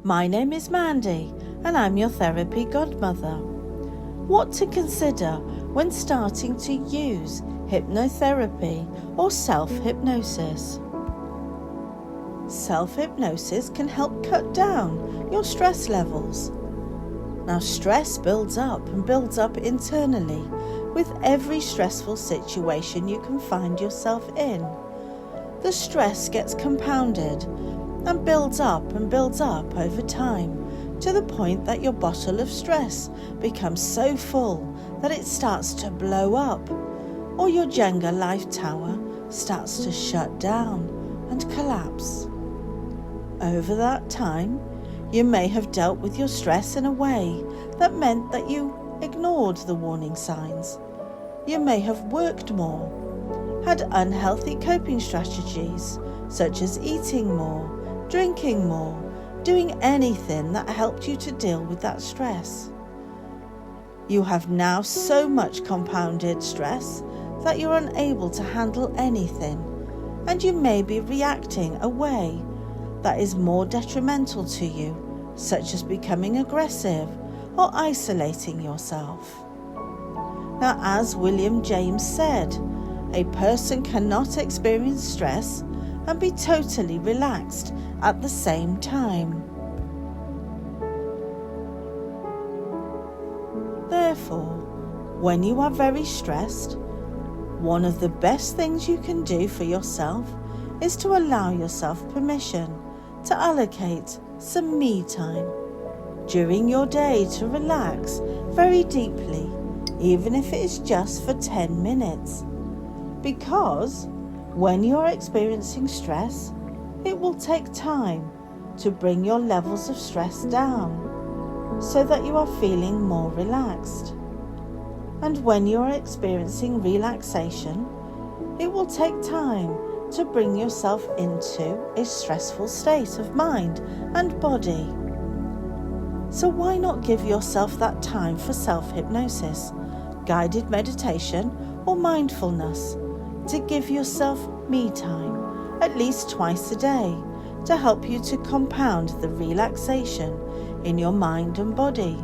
My name is Mandy and I'm your therapy godmother. What to consider when starting to use hypnotherapy or self-hypnosis. Self-hypnosis can help cut down your stress levels. Now, stress builds up and builds up internally with every stressful situation you can find yourself in. The stress gets compounded and builds up over time to the point that your bottle of stress becomes so full that it starts to blow up, or your Jenga life tower starts to shut down and collapse. Over that time, you may have dealt with your stress in a way that meant that you ignored the warning signs. You may have worked more, had unhealthy coping strategies such as eating more, drinking more, doing anything that helped you to deal with that stress. You have now so much compounded stress that you're unable to handle anything, and you may be reacting a way that is more detrimental to you, such as becoming aggressive or isolating yourself. Now, as William James said, a person cannot experience stress and be totally relaxed at the same time. Therefore, when you are very stressed, one of the best things you can do for yourself is to allow yourself permission to allocate some me time during your day to relax very deeply, even if it is just for 10 minutes. Because when you are experiencing stress, it will take time to bring your levels of stress down so that you are feeling more relaxed. And when you are experiencing relaxation, it will take time to bring yourself into a stressful state of mind and body. So why not give yourself that time for self-hypnosis, guided meditation or mindfulness, to give yourself me time at least twice a day to help you to compound the relaxation in your mind and body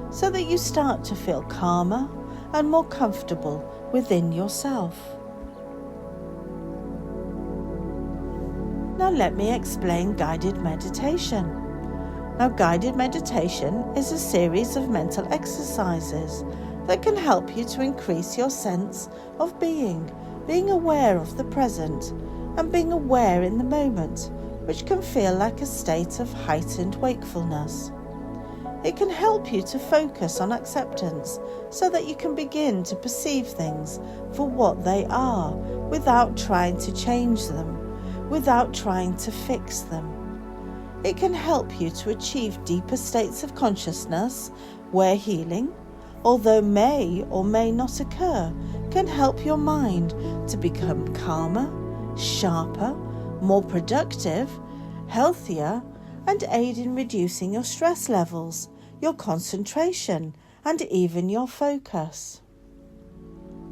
so that you start to feel calmer and more comfortable within yourself. Now let me explain guided meditation. Now, guided meditation is a series of mental exercises that can help you to increase your sense of being aware of the present and being aware in the moment, which can feel like a state of heightened wakefulness. It can help you to focus on acceptance so that you can begin to perceive things for what they are without trying to change them, without trying to fix them. It can help you to achieve deeper states of consciousness where healing, although may or may not occur, can help your mind to become calmer, sharper, more productive, healthier, and aid in reducing your stress levels, your concentration, and even your focus.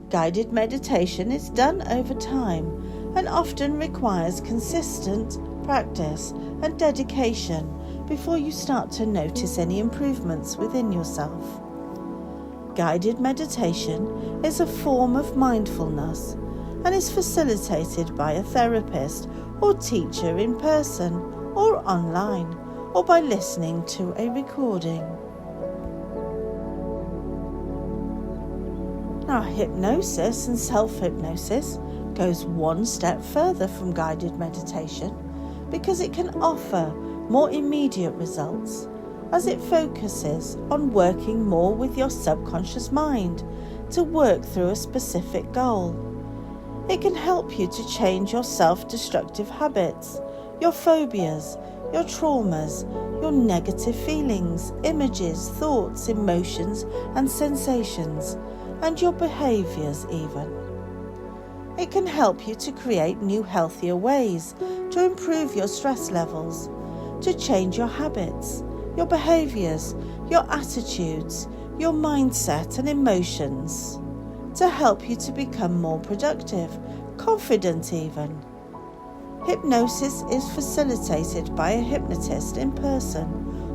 Guided meditation is done over time and often requires consistent practice and dedication before you start to notice any improvements within yourself. Guided meditation is a form of mindfulness and is facilitated by a therapist or teacher in person or online, or by listening to a recording. Now, hypnosis and self-hypnosis goes one step further from guided meditation because it can offer more immediate results, as it focuses on working more with your subconscious mind to work through a specific goal. It can help you to change your self-destructive habits, your phobias, your traumas, your negative feelings, images, thoughts, emotions, and sensations, and your behaviours even. It can help you to create new healthier ways to improve your stress levels, to change your habits, your behaviours, your attitudes, your mindset and emotions, to help you to become more productive, confident even. Hypnosis is facilitated by a hypnotist in person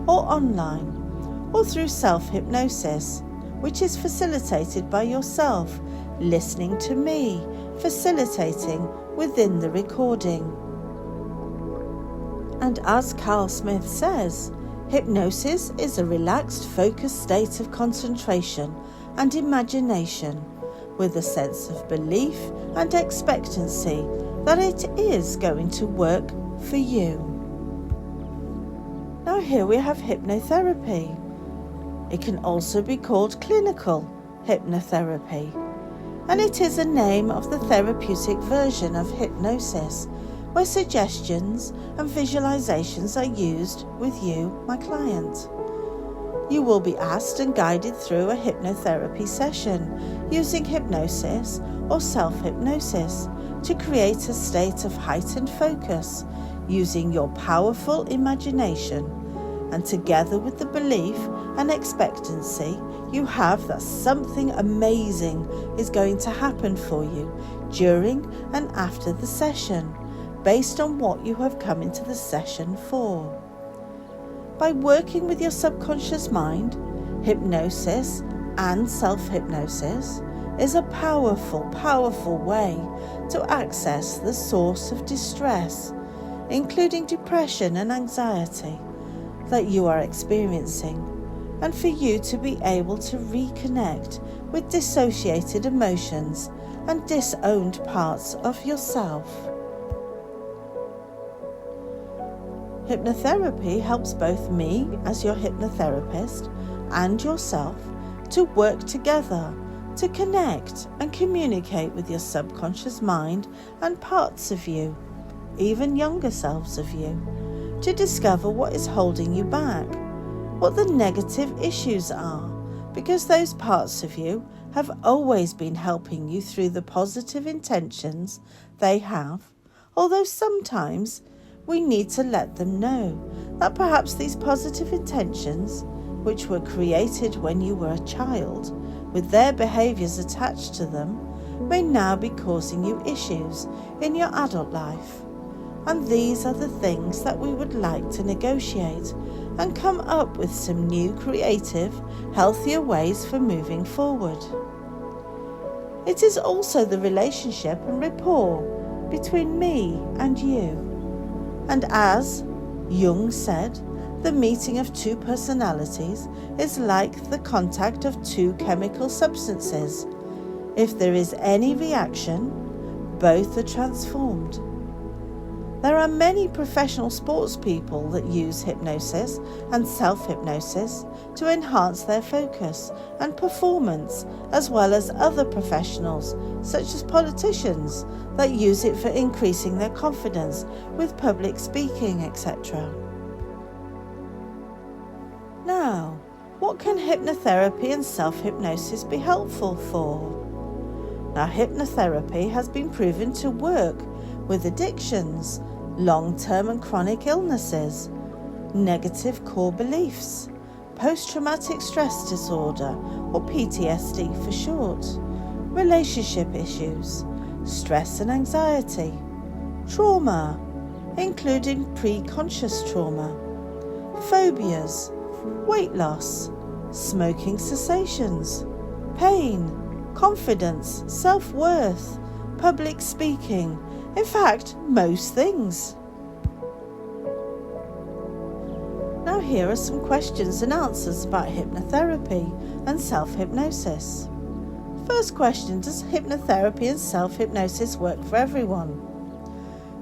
or online, or through self-hypnosis, which is facilitated by yourself listening to me, facilitating within the recording. And as Carl Smith says, hypnosis is a relaxed, focused state of concentration and imagination with a sense of belief and expectancy that it is going to work for you. Now here we have hypnotherapy. It can also be called clinical hypnotherapy, and it is a name of the therapeutic version of hypnosis, where suggestions and visualizations are used with you, my client. You will be asked and guided through a hypnotherapy session using hypnosis or self-hypnosis to create a state of heightened focus using your powerful imagination, and together with the belief and expectancy you have that something amazing is going to happen for you during and after the session, based on what you have come into the session for. By working with your subconscious mind, hypnosis and self-hypnosis is a powerful way to access the source of distress, including depression and anxiety, that you are experiencing, and for you to be able to reconnect with dissociated emotions and disowned parts of yourself. Hypnotherapy helps both me as your hypnotherapist and yourself to work together to connect and communicate with your subconscious mind and parts of you, even younger selves of you, to discover what is holding you back, what the negative issues are, because those parts of you have always been helping you through the positive intentions they have, although sometimes we need to let them know that perhaps these positive intentions, which were created when you were a child, with their behaviours attached to them, may now be causing you issues in your adult life. And these are the things that we would like to negotiate and come up with some new creative, healthier ways for moving forward. It is also the relationship and rapport between me and you. And as Jung said, the meeting of two personalities is like the contact of two chemical substances. If there is any reaction, both are transformed. There are many professional sports people that use hypnosis and self-hypnosis to enhance their focus and performance, as well as other professionals, such as politicians, that use it for increasing their confidence with public speaking, etc. Now, what can hypnotherapy and self-hypnosis be helpful for? Now, hypnotherapy has been proven to work with addictions, long-term and chronic illnesses, negative core beliefs, post-traumatic stress disorder or PTSD for short, relationship issues, stress and anxiety, trauma, including pre-conscious trauma, phobias, weight loss, smoking cessations, pain, confidence, self-worth, public speaking, in fact, most things. Now here are some questions and answers about hypnotherapy and self-hypnosis. First question, does hypnotherapy and self-hypnosis work for everyone?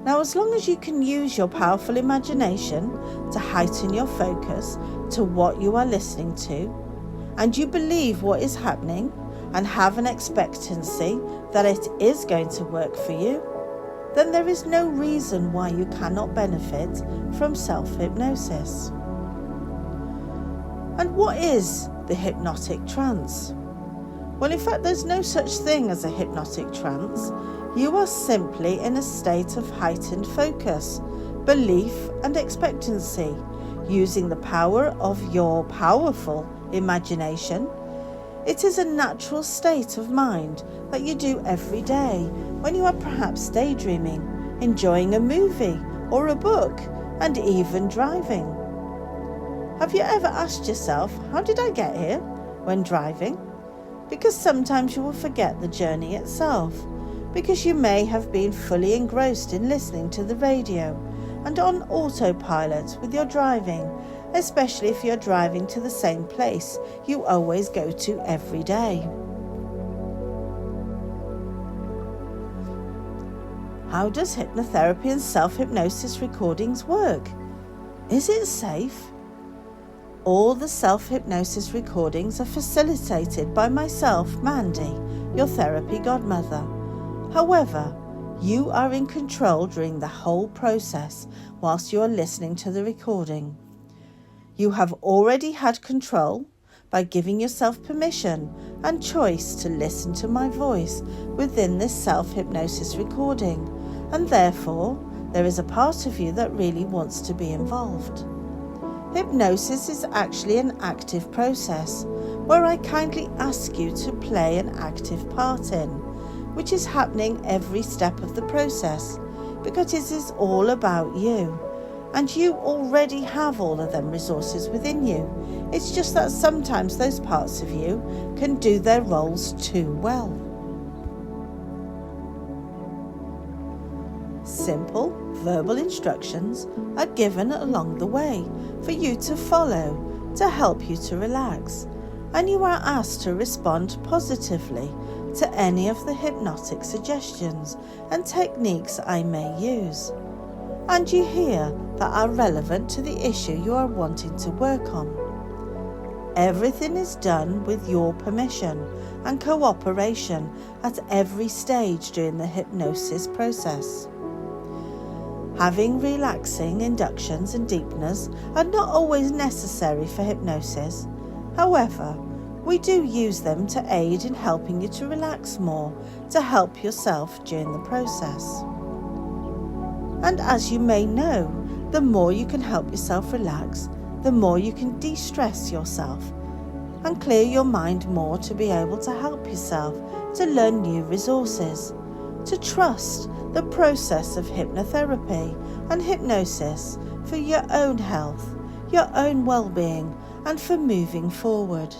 Now, as long as you can use your powerful imagination to heighten your focus to what you are listening to, and you believe what is happening and have an expectancy that it is going to work for you, then there is no reason why you cannot benefit from self-hypnosis. And what is the hypnotic trance? Well, in fact, there's no such thing as a hypnotic trance. You are simply in a state of heightened focus, belief and expectancy, using the power of your powerful imagination. It is a natural state of mind that you do every day when you are perhaps daydreaming, enjoying a movie or a book, and even driving. Have you ever asked yourself, how did I get here, when driving? Because sometimes you will forget the journey itself, because you may have been fully engrossed in listening to the radio and on autopilot with your driving, especially if you're driving to the same place you always go to every day. How does hypnotherapy and self-hypnosis recordings work? Is it safe? All the self-hypnosis recordings are facilitated by myself, Mandy, your therapy godmother. However, you are in control during the whole process whilst you are listening to the recording. You have already had control by giving yourself permission and choice to listen to my voice within this self-hypnosis recording, and therefore there is a part of you that really wants to be involved. Hypnosis is actually an active process where I kindly ask you to play an active part in, which is happening every step of the process, because it is all about you, and you already have all of them resources within you. It's just that sometimes those parts of you can do their roles too well. Simple verbal instructions are given along the way for you to follow to help you to relax, and you are asked to respond positively to any of the hypnotic suggestions and techniques I may use, and you hear that are relevant to the issue you are wanting to work on. Everything is done with your permission and cooperation at every stage during the hypnosis process. Having relaxing inductions and deepeners are not always necessary for hypnosis. However, we do use them to aid in helping you to relax more, to help yourself during the process. And as you may know, the more you can help yourself relax, the more you can de-stress yourself and clear your mind more to be able to help yourself to learn new resources, to trust the process of hypnotherapy and hypnosis for your own health, your own well-being, and for moving forward.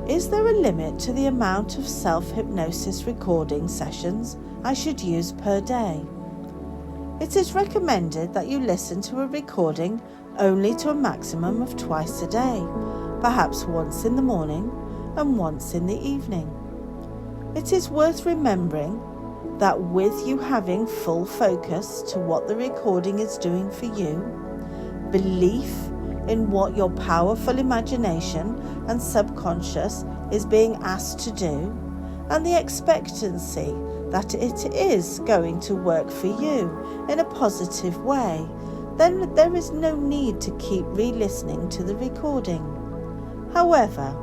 Is there a limit to the amount of self-hypnosis recording sessions I should use per day? It is recommended that you listen to a recording only to a maximum of twice a day, perhaps once in the morning and once in the evening. It is worth remembering that with you having full focus to what the recording is doing for you, belief in what your powerful imagination and subconscious is being asked to do, and the expectancy that it is going to work for you in a positive way, then there is no need to keep re-listening to the recording. However,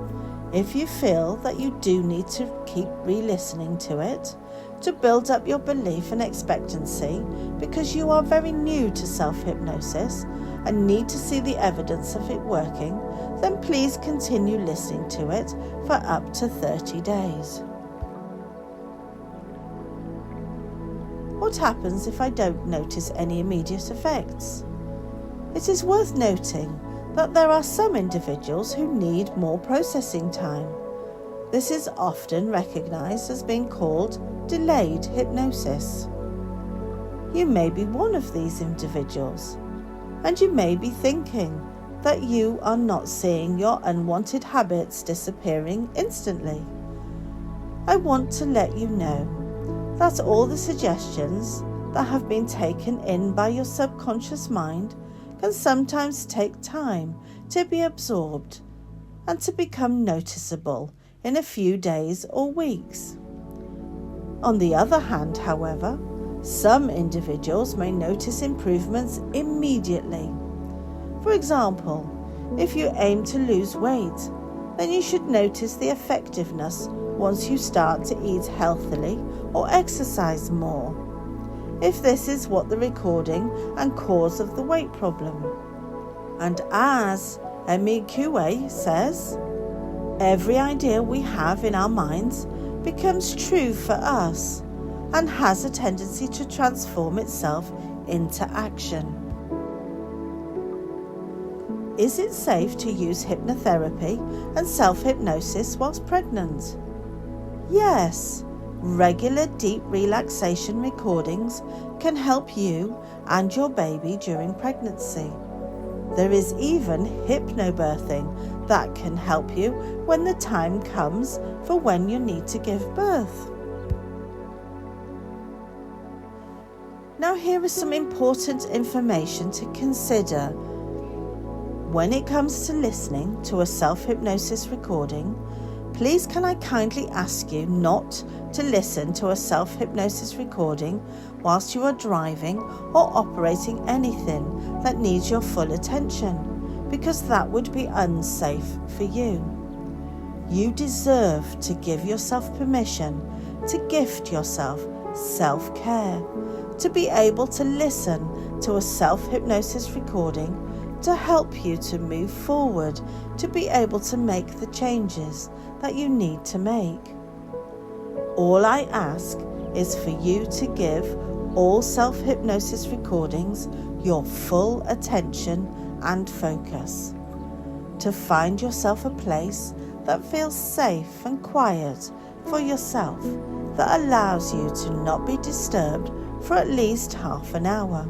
if you feel that you do need to keep re-listening to it to build up your belief and expectancy because you are very new to self-hypnosis and need to see the evidence of it working, then please continue listening to it for up to 30 days. What happens if I don't notice any immediate effects? It is worth noting that there are some individuals who need more processing time. This is often recognized as being called delayed hypnosis. You may be one of these individuals, and you may be thinking that you are not seeing your unwanted habits disappearing instantly. I want to let you know that all the suggestions that have been taken in by your subconscious mind can sometimes take time to be absorbed and to become noticeable in a few days or weeks. On the other hand, however, some individuals may notice improvements immediately. For example, if you aim to lose weight, then you should notice the effectiveness once you start to eat healthily or exercise more, if this is what the recording and cause of the weight problem. And as MEQA says, every idea we have in our minds becomes true for us and has a tendency to transform itself into action. Is it safe to use hypnotherapy and self-hypnosis whilst pregnant? Yes. Regular deep relaxation recordings can help you and your baby during pregnancy. There is even hypnobirthing that can help you when the time comes for when you need to give birth. Now here is some important information to consider. When it comes to listening to a self-hypnosis recording, please can I kindly ask you not to listen to a self-hypnosis recording whilst you are driving or operating anything that needs your full attention, because that would be unsafe for you. You deserve to give yourself permission to gift yourself self-care, to be able to listen to a self-hypnosis recording to help you to move forward, to be able to make the changes that you need to make. All I ask is for you to give all self-hypnosis recordings your full attention and focus, to find yourself a place that feels safe and quiet for yourself, that allows you to not be disturbed for at least half an hour.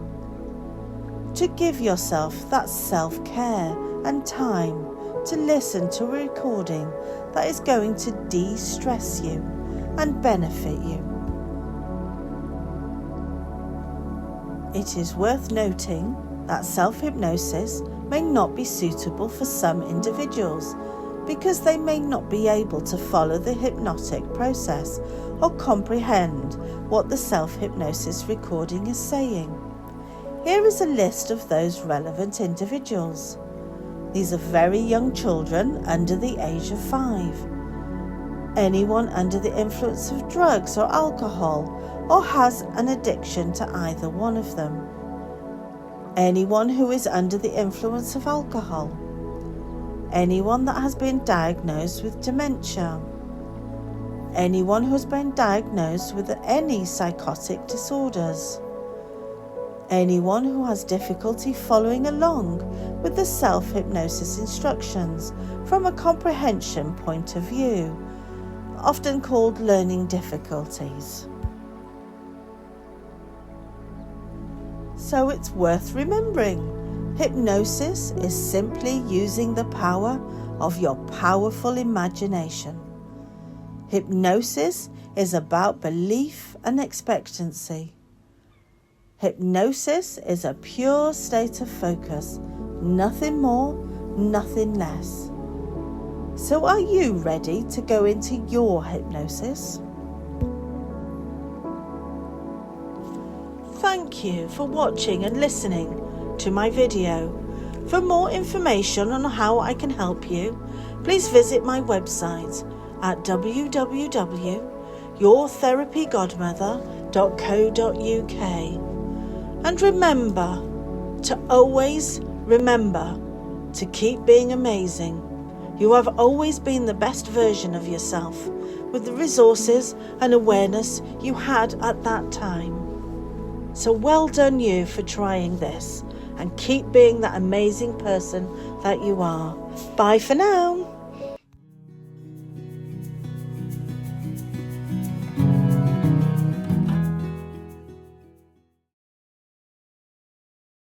To give yourself that self-care and time to listen to a recording that is going to de-stress you and benefit you. It is worth noting that self-hypnosis may not be suitable for some individuals because they may not be able to follow the hypnotic process or comprehend what the self-hypnosis recording is saying. Here is a list of those relevant individuals. These are very young children under the age of 5. Anyone under the influence of drugs or alcohol or has an addiction to either one of them. Anyone who is under the influence of alcohol. Anyone that has been diagnosed with dementia. Anyone who has been diagnosed with any psychotic disorders. Anyone who has difficulty following along with the self-hypnosis instructions from a comprehension point of view, often called learning difficulties. So it's worth remembering, hypnosis is simply using the power of your powerful imagination. Hypnosis is about belief and expectancy. Hypnosis is a pure state of focus, nothing more, nothing less. So are you ready to go into your hypnosis? Thank you for watching and listening to my video. For more information on how I can help you, please visit my website at www.yourtherapygodmother.co.uk. And remember to keep being amazing. You have always been the best version of yourself with the resources and awareness you had at that time. So well done you for trying this, and keep being that amazing person that you are. Bye for now.